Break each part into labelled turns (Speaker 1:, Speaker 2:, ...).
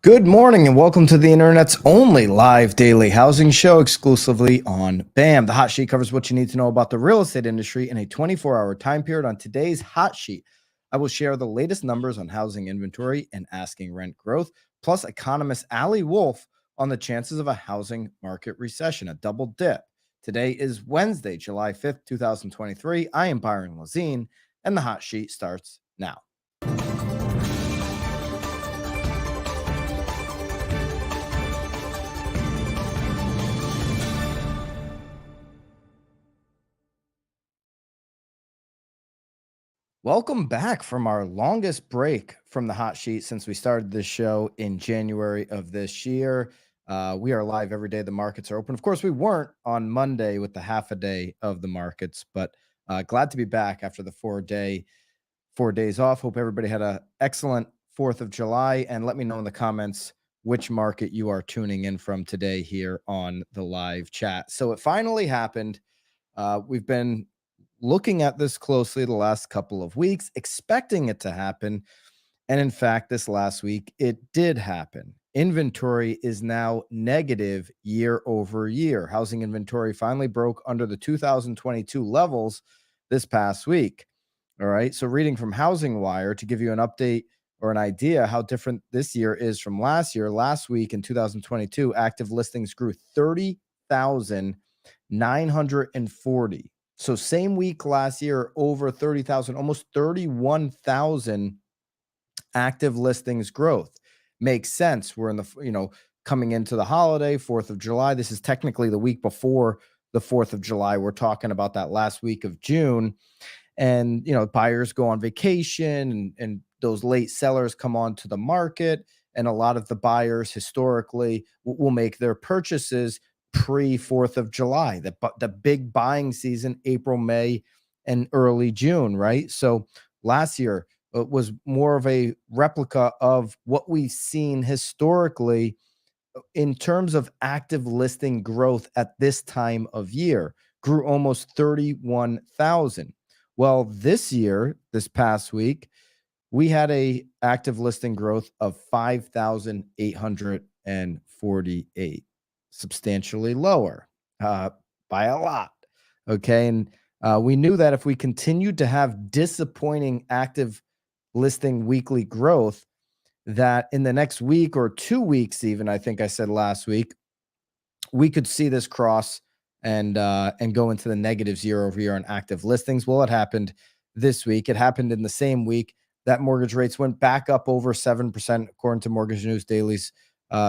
Speaker 1: Good morning and welcome to the internet's only live daily housing show exclusively on BAM. The Hot Sheet covers what you need to know about the real estate industry in a 24-hour time period. On today's Hot Sheet, I will share the latest numbers on housing inventory and asking rent growth, plus economist Ali Wolf on the chances of a housing market recession, a double dip. Today is Wednesday, July 5th, 2023. I am Byron Lazine, and the Hot Sheet starts now. Welcome back from our longest break from the Hot Sheet since we started this show in January of this year. We are live every day the markets are open. Of course, we weren't on Monday with the half a day of the markets, but glad to be back after the 4 days off. Hope everybody had an excellent 4th of July. And let me know in the comments which market you are tuning in from today here on the live chat. So it finally happened. We've been looking at this closely the last couple of weeks, expecting it to happen. And in fact, this last week, it did happen. Inventory is now negative year over year. Housing inventory finally broke under the 2022 levels this past week. All right. So reading from Housing Wire to give you an update or an idea how different this year is from last year. Last week in 2022, active listings grew 30,940. So same week last year, over 30,000, almost 31,000 active listings growth. Makes sense. We're in the, coming into the holiday, 4th of July. This is technically the week before the 4th of July. We're talking about that last week of June. And, buyers go on vacation and those late sellers come onto the market. And a lot of the buyers historically will make their purchases pre-4th of July, the big buying season, April, May, and early June, right? So last year was more of a replica of what we've seen historically in terms of active listing growth at this time of year, grew almost 31,000. Well, this year, this past week, we had a active listing growth of 5,848, substantially lower by a lot. Okay. And we knew that if we continued to have disappointing active listing weekly growth, that in the next week or 2 weeks, even, I think I said last week, we could see this cross and go into the negatives year over year on active listings. Well, it happened this week. It happened in the same week that mortgage rates went back up over 7%, according to Mortgage News Daily's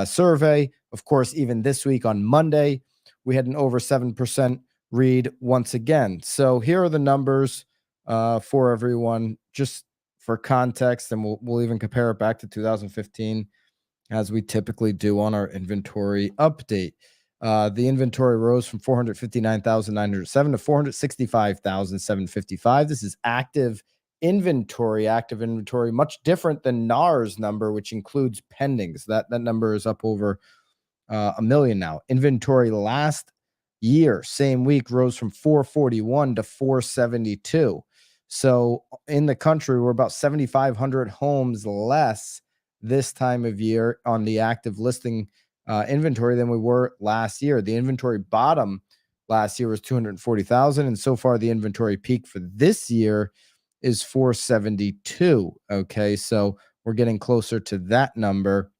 Speaker 1: survey. Of course, even this week on Monday, we had an over 7% read once again. So here are the numbers for everyone, just for context, and we'll even compare it back to 2015, as we typically do on our inventory update. The inventory rose from 459,907 to 465,755. This is active inventory, much different than NAR's number, which includes pendings. That number is up over a million now. Inventory last year, same week, rose from 441 to 472. So in the country, we're about 7,500 homes less this time of year on the active listing inventory than we were last year. The inventory bottom last year was 240,000. And so far, the inventory peak for this year is 472. Okay. So we're getting closer to that number.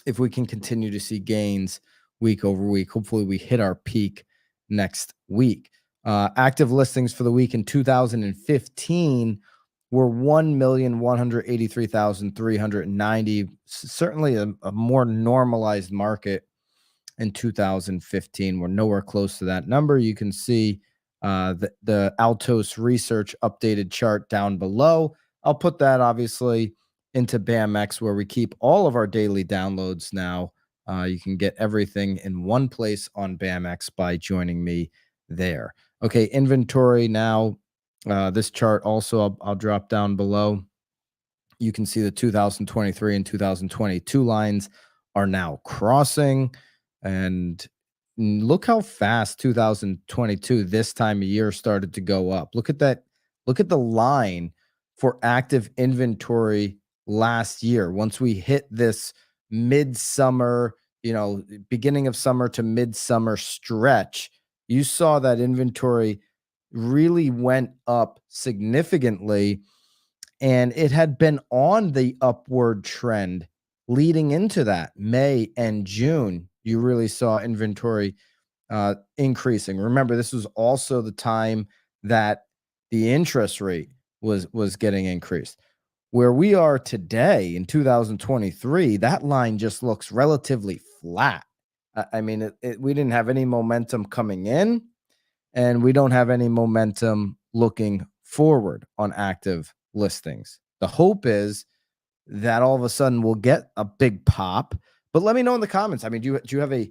Speaker 1: If we can continue to see gains week over week, hopefully we hit our peak next week. Active listings for the week in 2015 were 1,183,390. Certainly a more normalized market in 2015. We're nowhere close to that number. You can see the Altos Research updated chart down below. I'll put that obviously into BAMX, where we keep all of our daily downloads now. You can get everything in one place on BAMX by joining me there. Okay, inventory now. This chart also I'll drop down below. You can see the 2023 and 2022 lines are now crossing. And look how fast 2022, this time of year, started to go up. Look at that. Look at the line for active inventory last year. Once we hit this midsummer, beginning of summer to midsummer stretch, you saw that inventory really went up significantly, and it had been on the upward trend leading into that May and June. You really saw inventory increasing. Remember, this was also the time that the interest rate was getting increased. Where we are today in 2023, that line just looks relatively flat. I mean, we didn't have any momentum coming in, and we don't have any momentum looking forward on active listings. The hope is that all of a sudden we'll get a big pop. But let me know in the comments. I mean, do you have a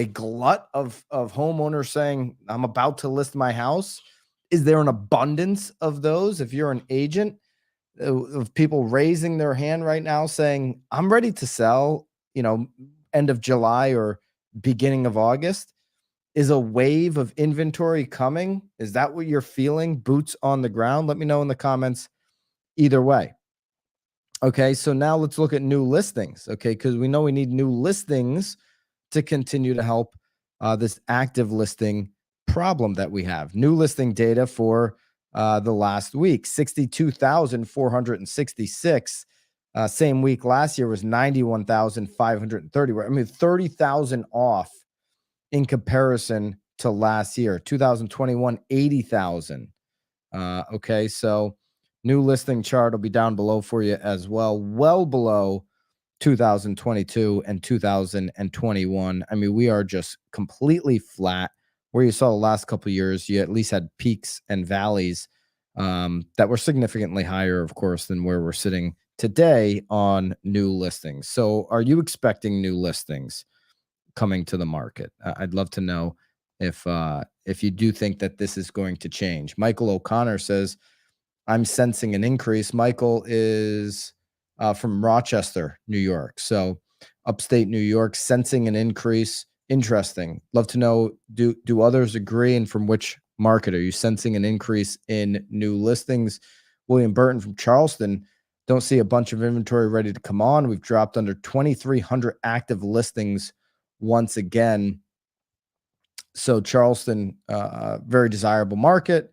Speaker 1: glut of homeowners saying, I'm about to list my house? Is there an abundance of those? If you're an agent, of people raising their hand right now saying, I'm ready to sell, end of July or beginning of August? Is a wave of inventory coming? Is that what you're feeling? Boots on the ground? Let me know in the comments either way. Okay, so now let's look at new listings, okay, because we know we need new listings to continue to help this active listing problem that we have. New listing data for the last week, 62,466. Same week last year was 91,530. I mean, 30,000 off in comparison to last year. 2021, 80,000. Okay, so new listing chart will be down below for you as well, well below 2022 and 2021. I mean, we are just completely flat. Where you saw the last couple of years, you at least had peaks and valleys that were significantly higher, of course, than where we're sitting today on new listings. So are you expecting new listings coming to the market? I'd love to know if you do think that this is going to change. Michael O'Connor says, I'm sensing an increase. Michael is from Rochester, New York. So upstate New York, sensing an increase. Interesting. Love to know, do others agree, and from which market? Are you sensing an increase in new listings? William Burton from Charleston, don't see a bunch of inventory ready to come on. We've dropped under 2,300 active listings once again. So Charleston, very desirable market,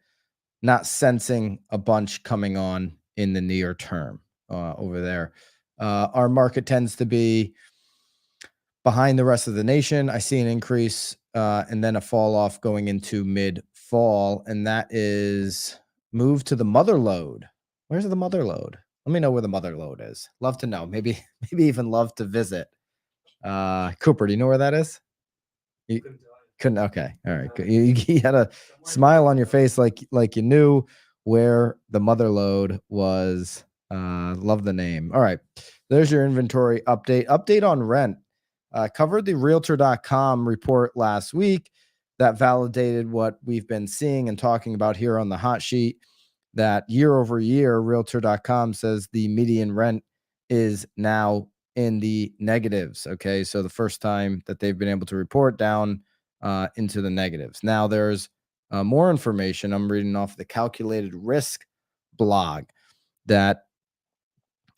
Speaker 1: not sensing a bunch coming on in the near term over there. Our market tends to be behind the rest of the nation. I see an increase and then a fall off going into mid-fall, and that is move to the mother lode. Where's the mother lode? Let me know where the mother lode is. Love to know. Maybe even love to visit. Cooper, do you know where that is? You couldn't. Okay. All right. You had a smile on your face like you knew where the mother lode was. Love the name. All right. There's your inventory update. Update on rent. Covered the realtor.com report last week that validated what we've been seeing and talking about here on the hot sheet, that year over year, realtor.com says the median rent is now in the negatives. Okay. So the first time that they've been able to report down into the negatives. Now there's more information. I'm reading off the calculated risk blog that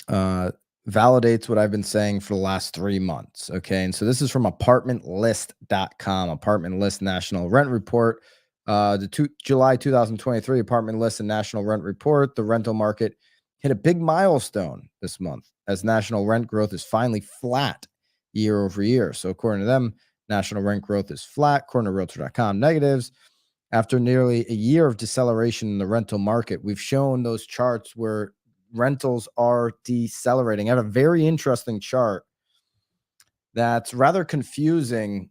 Speaker 1: validates what I've been saying for the last 3 months. Okay. And so this is from apartmentlist.com, Apartment List National Rent Report. July 2023 Apartment List and National Rent Report. The rental market hit a big milestone this month as national rent growth is finally flat year over year. So according to them, national rent growth is flat. According to realtor.com, negatives. After nearly a year of deceleration in the rental market, we've shown those charts where rentals are decelerating. I have a very interesting chart that's rather confusing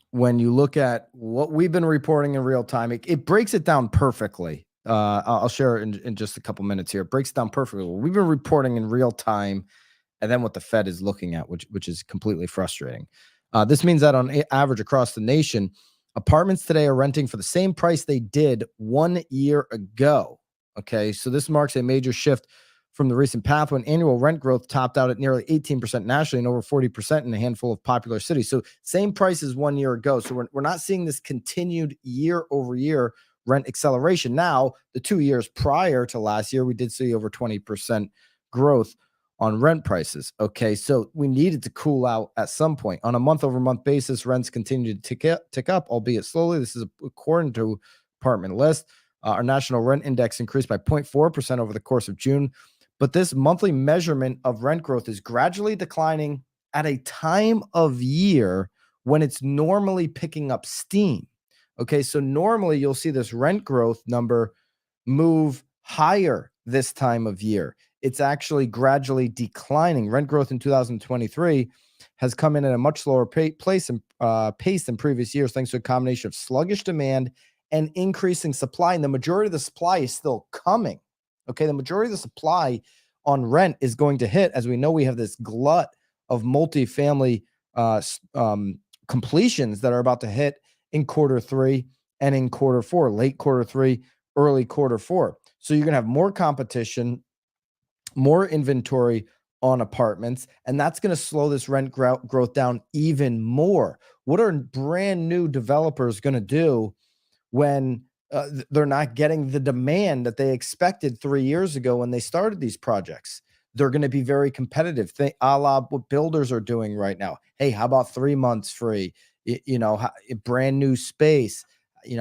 Speaker 1: when you look at what we've been reporting in real time. It breaks it down perfectly. I'll share it in just a couple minutes here. It breaks it down perfectly. We've been reporting in real time, and then what the Fed is looking at, which is completely frustrating. This means that on average across the nation, apartments today are renting for the same price they did 1 year ago. Okay, so this marks a major shift from the recent path when annual rent growth topped out at nearly 18% nationally and over 40% in a handful of popular cities. So same price as 1 year ago. So we're not seeing this continued year over year rent acceleration. Now, the 2 years prior to last year, we did see over 20% growth on rent prices. Okay, so we needed to cool out at some point. On a month-over-month basis, rents continued to tick up, albeit slowly. This is according to Apartment List. Our national rent index increased by 0.4% over the course of June, but this monthly measurement of rent growth is gradually declining at a time of year when it's normally picking up steam. Okay, so normally you'll see this rent growth number move higher this time of year. It's actually gradually declining. Rent growth in 2023 has come in at a much slower pace than previous years, thanks to a combination of sluggish demand and increasing supply. And the majority of the supply is still coming. Okay, the majority of the supply on rent is going to hit. As we know, we have this glut of multifamily completions that are about to hit in quarter 3 and in quarter 4, late quarter 3, early quarter 4. So you're going to have more competition, more inventory on apartments, and that's going to slow this rent growth down even more. What are brand new developers going to do when they're not getting the demand that they expected 3 years ago when they started these projects? They're going to be very competitive, a la what builders are doing right now. Hey, how about 3 months free? Brand new space.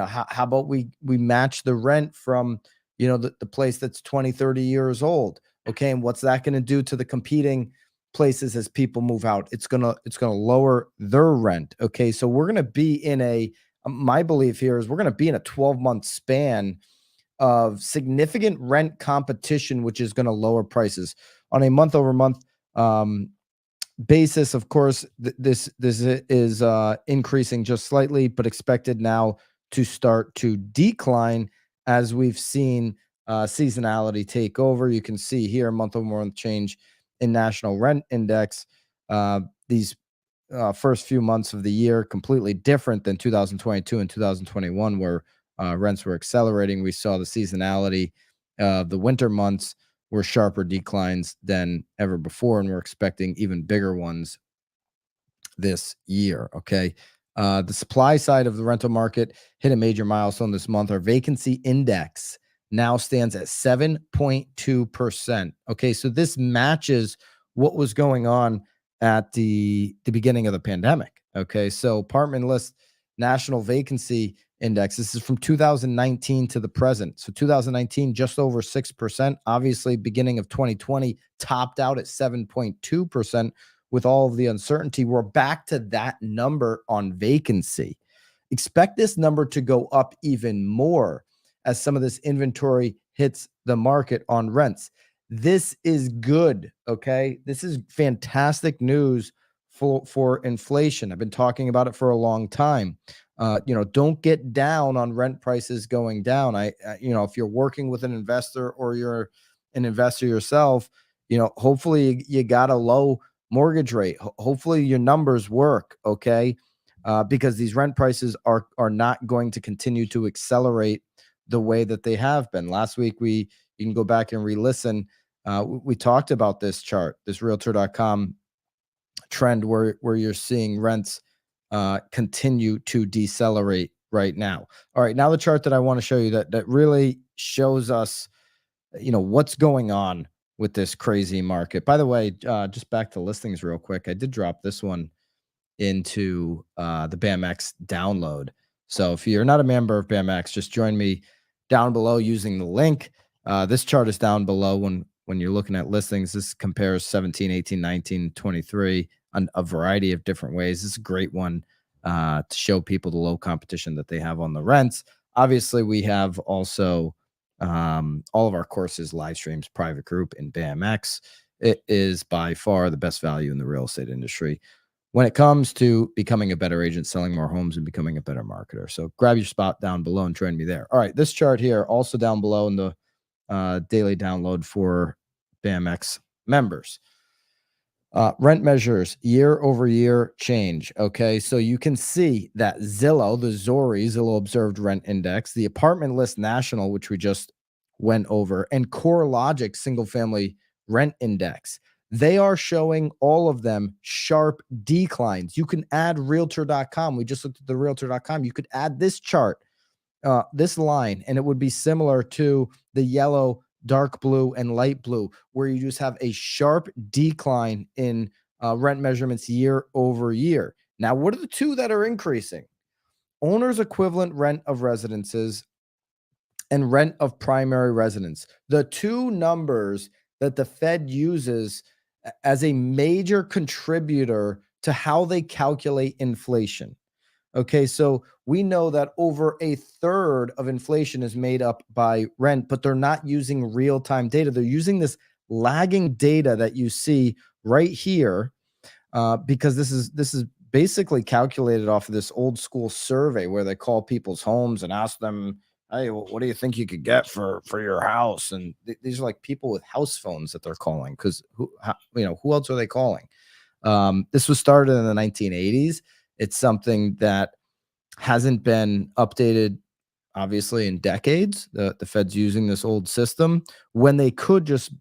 Speaker 1: How about we match the rent from the place that's 20, 30 years old? Okay, and what's that going to do to the competing places as people move out? It's gonna lower their rent. Okay, so we're gonna be in my belief here is we're gonna be in a 12-month span of significant rent competition, which is going to lower prices on a month-over-month basis. Of course, this is increasing just slightly, but expected now to start to decline as we've seen seasonality take over. You can see here month-over-month change in national rent index. These first few months of the year completely different than 2022 and 2021, where rents were accelerating. We saw the seasonality of the winter months were sharper declines than ever before, and we're expecting even bigger ones this year. Okay. The supply side of the rental market hit a major milestone this month. Our vacancy index now stands at 7.2%. Okay. So this matches what was going on at the beginning of the pandemic. Okay. So Apartment List national vacancy index, this is from 2019 to the present. So 2019, just over 6%. Obviously, beginning of 2020 topped out at 7.2%. With all of the uncertainty, we're back to that number on vacancy. Expect this number to go up even more as some of this inventory hits the market on rents. This is good, okay? This is fantastic news for inflation. I've been talking about it for a long time. Don't get down on rent prices going down. If you're working with an investor or you're an investor yourself, hopefully you got a low mortgage rate. Hopefully your numbers work, okay? Because these rent prices are not going to continue to accelerate the way that they have been. Last week, you can go back and re-listen. We talked about this chart, this Realtor.com trend where you're seeing rents continue to decelerate right now. All right, now the chart that I want to show you that really shows us, what's going on with this crazy market. By the way, just back to listings real quick. I did drop this one into the BAMX download. So if you're not a member of BAMX, just join me down below using the link. This chart is down below when you're looking at listings. This compares 17, 18, 19, 23 on a variety of different ways. This is a great one to show people the low competition that they have on the rents. Obviously, we have also all of our courses, live streams, private group, and BAMX. It is by far the best value in the real estate industry when it comes to becoming a better agent, selling more homes, and becoming a better marketer. So grab your spot down below and join me there. All right, this chart here also down below in the daily download for BAMX members. Rent measures year over year change. Okay, so you can see that Zillow, the Zillow Observed Rent Index, the Apartment List National, which we just went over, and CoreLogic Single Family Rent Index, they are showing all of them sharp declines. You can add Realtor.com. We just looked at the Realtor.com. You could add this chart, this line, and it would be similar to the yellow dark blue, and light blue, where you just have a sharp decline in rent measurements year over year. Now, what are the two that are increasing? Owner's equivalent rent of residences and rent of primary residence. The two numbers that the Fed uses as a major contributor to how they calculate inflation. Okay, so we know that over a third of inflation is made up by rent, but they're not using real time data. They're using this lagging data that you see right here, because this is basically calculated off of this old school survey where they call people's homes and ask them, "Hey, what do you think you could get for your house?" And these are like people with house phones that they're calling, because who else are they calling? This was started in the 1980s. It's something that hasn't been updated obviously in decades. The Fed's using this old system when they could just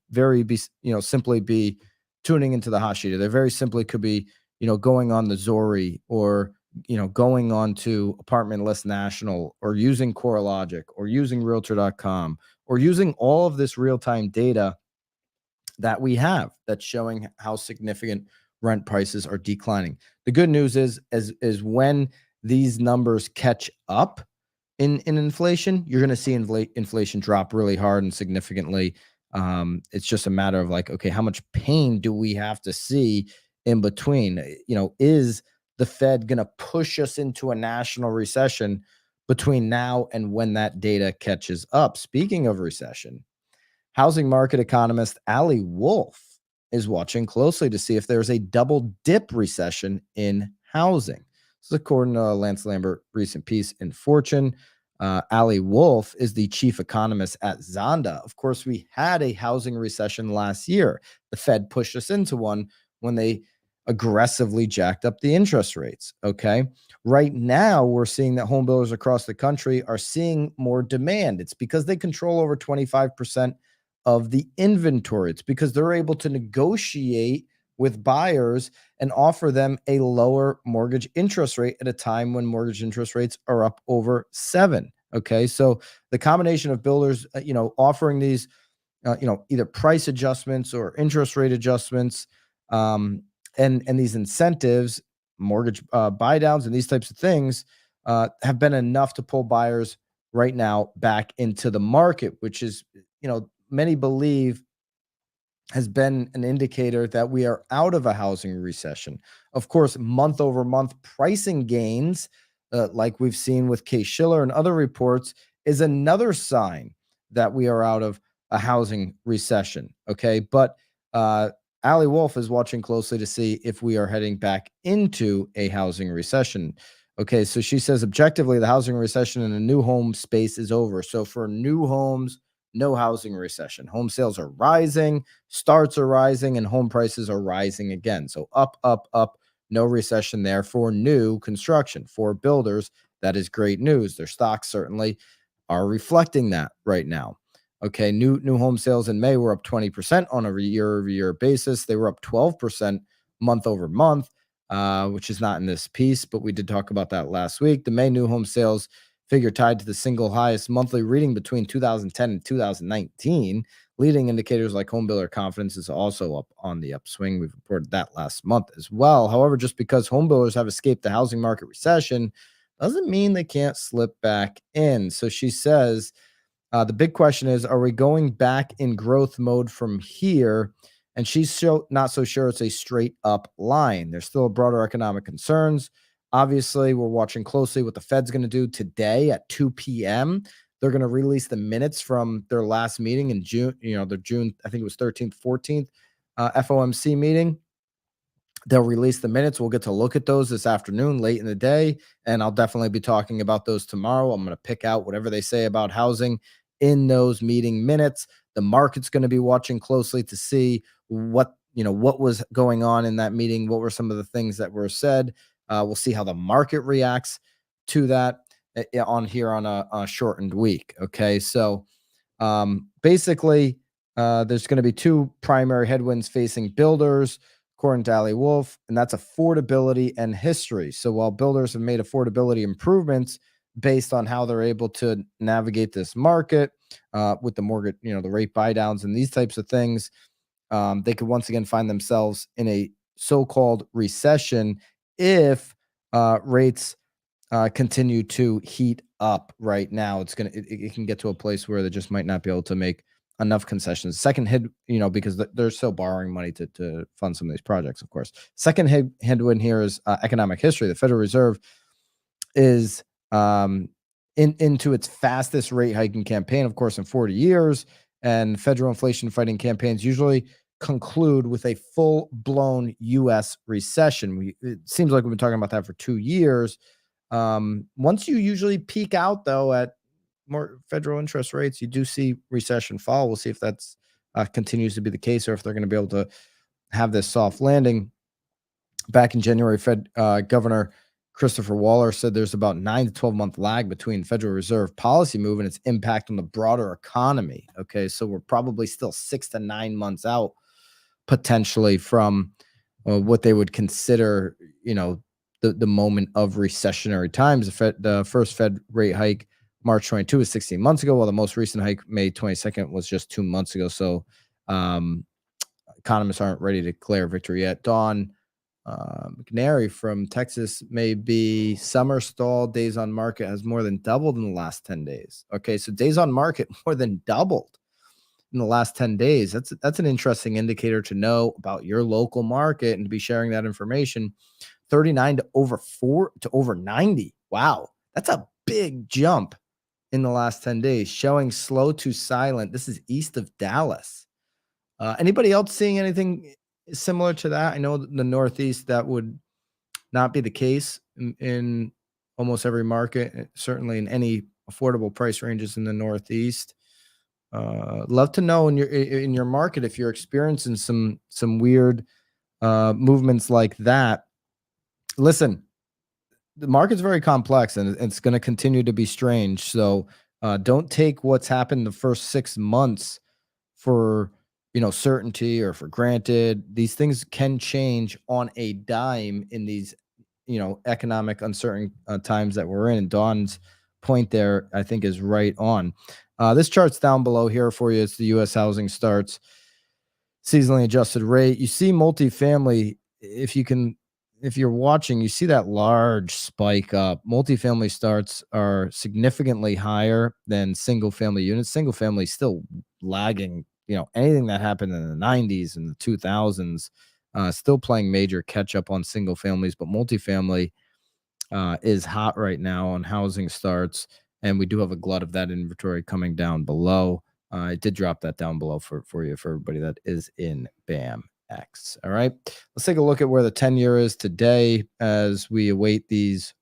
Speaker 1: simply be tuning into the hot sheet. They very simply could be, going on the Zori, or going on to Apartment List National, or using CoreLogic, or using realtor.com, or using all of this real-time data that we have that's showing how significant rent prices are declining. The good news is when these numbers catch up in inflation, you're going to see inflation drop really hard and significantly. It's just a matter of like, okay, how much pain do we have to see in between? Is the Fed going to push us into a national recession between now and when that data catches up? Speaking of recession, housing market economist Ali Wolf is watching closely to see if there's a double dip recession in housing. This is according to Lance Lambert recent piece in Fortune. Ali Wolf is the chief economist at Zonda. Of course, we had a housing recession last year. The Fed pushed us into one when they aggressively jacked up the interest rates. Okay. Right now, we're seeing that home builders across the country are seeing more demand. It's because they control over 25% of the inventory. It's because they're able to negotiate with buyers and offer them a lower mortgage interest rate at a time when mortgage interest rates are up over 7. Okay, so the combination of builders, offering these, either price adjustments or interest rate adjustments, and these incentives, mortgage buy downs, and these types of things, have been enough to pull buyers right now back into the market, which is, many believe has been an indicator that we are out of a housing recession. Of course, month over month pricing gains, like we've seen with Case-Shiller and other reports, is another sign that we are out of a housing recession. Okay. But Ali Wolf is watching closely to see if we are heading back into a housing recession. Okay. So she says, objectively, the housing recession in the new home space is over. So for new homes, no housing recession. Home sales are rising, starts are rising, and home prices are rising again. So up, up, up, no recession there for new construction. For builders, that is great news. Their stocks certainly are reflecting that right now. Okay, new home sales in May were up 20% on a year-over-year basis. They were up 12% month over month, which is not in this piece, but we did talk about that last week. The May new home sales figure tied to the single highest monthly reading between 2010 and 2019. Leading indicators like home builder confidence is also up on the upswing. We've reported that last month as well. However, just because home builders have escaped the housing market recession doesn't mean they can't slip back in. So she says, the big question is, are we going back in growth mode from here? And she's not so sure it's a straight up line. There's still broader economic concerns. Obviously, we're watching closely what the Fed's going to do today at 2 p.m. They're going to release the minutes from their last meeting in June, their June, I think it was 13th, 14th FOMC meeting. They'll release the minutes. We'll get to look at those this afternoon, late in the day, and I'll definitely be talking about those tomorrow. I'm going to pick out whatever they say about housing in those meeting minutes. The market's going to be watching closely to see what was going on in that meeting. What were some of the things that were said? We'll see how the market reacts to that on a shortened week. Okay, so basically, there's going to be two primary headwinds facing builders, according to Ali Wolf, and that's affordability and history. So while builders have made affordability improvements, based on how they're able to navigate this market with the mortgage, the rate buy downs and these types of things. They could once again find themselves in a so-called recession if rates continue to heat up right now. It can get to a place where they just might not be able to make enough concessions. Second hit, because they're still borrowing money to fund some of these projects, of course. Second headwind here is economic history. The Federal Reserve is into its fastest rate hiking campaign, of course, in 40 years. And federal inflation fighting campaigns usually conclude with a full-blown U.S. recession. It seems like we've been talking about that for 2 years. Once you usually peak out, though, at more federal interest rates, you do see recession fall. We'll see if that's continues to be the case or if they're going to be able to have this soft landing. Back in January, Fed Governor Christopher Waller said there's about 9 to 12-month lag between Federal Reserve policy move and its impact on the broader economy. Okay, so we're probably still 6 to 9 months out potentially from what they would consider, the moment of recessionary times. The first Fed rate hike, March 22, was 16 months ago, while the most recent hike, May 22nd, was just 2 months ago. So economists aren't ready to declare victory yet. Dawn McNary from Texas, maybe summer stall days on market has more than doubled in the last 10 days. Okay, so days on market more than doubled in the last 10 days. That's an interesting indicator to know about your local market and to be sharing that information. 39 to over 90. Wow, that's a big jump in the last 10 days, showing slow to silent. This is east of Dallas. Anybody else seeing anything similar to that? I know the Northeast, that would not be the case in almost every market, certainly in any affordable price ranges in the Northeast. Love to know in your market if you're experiencing some weird movements like that. Listen, the market's very complex and it's going to continue to be strange. So don't take what's happened the first 6 months for certainty or for granted. These things can change on a dime in these economic uncertain times that we're in. And Dawn's point there, I think, is right on. This chart's down below here for you. It's the U.S. housing starts seasonally adjusted rate. You see multifamily, if you're watching, you see that large spike up. Multifamily starts are significantly higher than single family units. Single family still lagging, anything that happened in the 90s and the 2000s, still playing major catch up on single families, but multifamily is hot right now on housing starts. And we do have a glut of that inventory coming down below. I did drop that down below for you, for everybody that is in BAM X. All right. Let's take a look at where the 10-year is today as we await these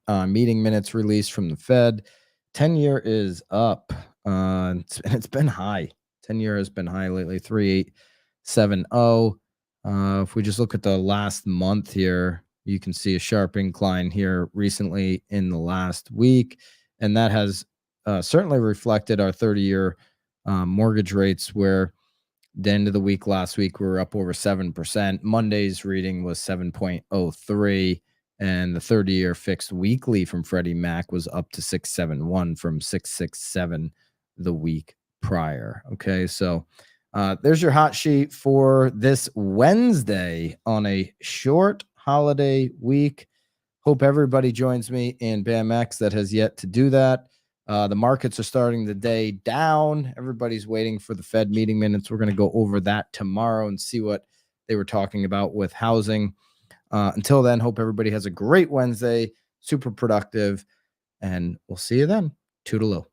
Speaker 1: meeting minutes released from the Fed. 10-year is up. It's been high. 10-year has been high lately, 3.870. If we just look at the last month here, you can see a sharp incline here recently in the last week. And that has certainly reflected our 30-year mortgage rates, where the end of the week last week we were up over 7%. Monday's reading was 7.03, and the 30-year fixed weekly from Freddie Mac was up to 671 from 667 the week prior. Okay, so there's your hot sheet for this Wednesday on a short holiday week. Hope everybody joins me in BAMX that has yet to do that. The markets are starting the day down. Everybody's waiting for the Fed meeting minutes. We're going to go over that tomorrow and see what they were talking about with housing. Until then, hope everybody has a great Wednesday, super productive, and we'll see you then. Toodaloo.